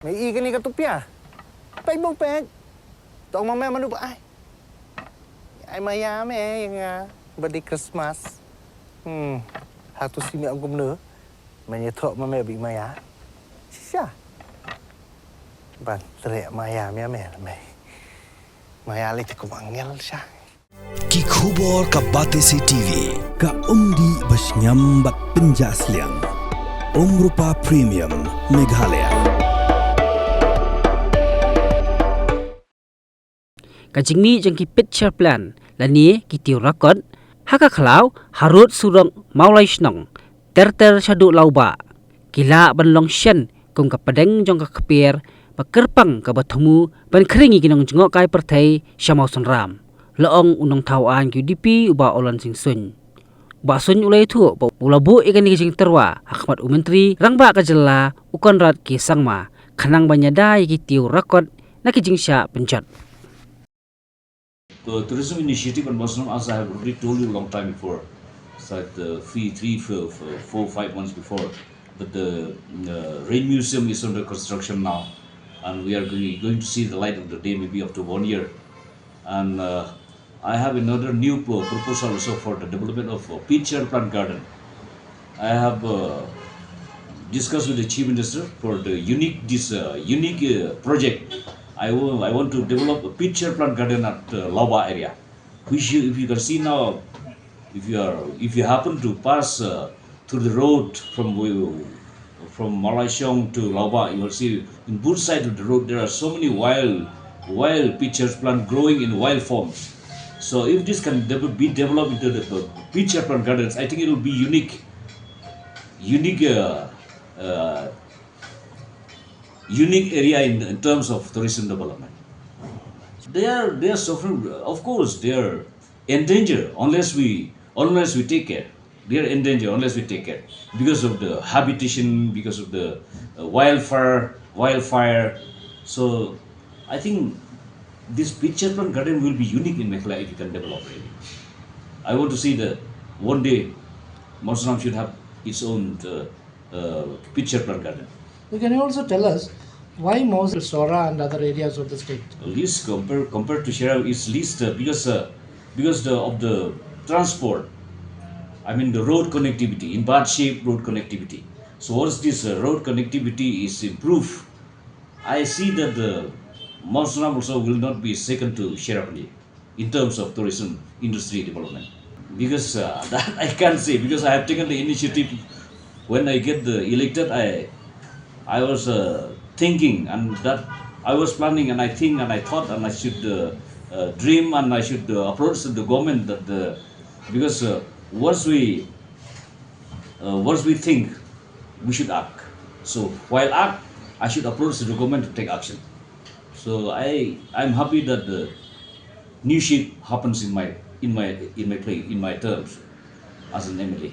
May ikan ni katupya. Paibong peg. Tong mamaya manu ba ay mayame yang badi Christmas. Hatu simi ang gumno. Menyetok mamaya bi maya. Sisa. Ban tere maya me. Maya li cakap angel sya. Ki khubor ka bate si TV ka umdi bas nyambat penjaslian. Rupa Premium Meghalaya. Kajing mi jang ki picture plan lani ki tiu rakot haka khalau Harud Surok Mawlaishong ter Ïada kila banlong shen kong kapadeng jong ka kapier pakerpang ka bathamu ban khringi kinong jngok kai perthai Mawsynram laong unong thawan UDP uba olan sing sun ba sun ulai thu ulabu ikan ni jing terwa Ahmad Menteri rangba ka jella ukon rat ki sangma khanang banyada ki tiu rakot na ki jing sha penjat. The tourism initiative in Mawsynram, as I have already told you a long time before, it's like 4-5 months before, but the rain museum is under construction now, and we are going to see the light of the day maybe after 1 year. And I have another new proposal also for the development of a picture plant garden. I have discussed with the Chief Minister for the unique project. I want to develop a picture plant garden at Lawbah area, which if you can see now, if you happen to pass through the road from Mawlaishong to Lawbah, you will see in both sides of the road there are so many wild picture plant growing in wild forms. So if this can be developed into the picture plant gardens, I think it will be unique area in terms of tourism development. They are suffering. Of course, they are endangered unless we take care. They are endangered unless we take care because of the habitation, because of the wildfire. So, I think this picture plant garden will be unique in Meghalaya if you can develop it. I want to see that one day Mawsynram should have its own picture plant garden. So can you also tell us why Mawsynram, Sora and other areas of the state? Least compared to Shera is least because of the transport. I mean the road connectivity, in bad shape road connectivity. So once this road connectivity is improved, I see that the Mawsynram also will not be second to Shera in terms of tourism industry development. Because that I can't say, because I have taken the initiative. When I get elected, I was thinking, and that I was planning, and I think, and I thought, and I should dream, and I should approach the government that because once we think, we should act. So while act, I should approach the government to take action. So I'm happy that the new shift happens in my terms as an MLA.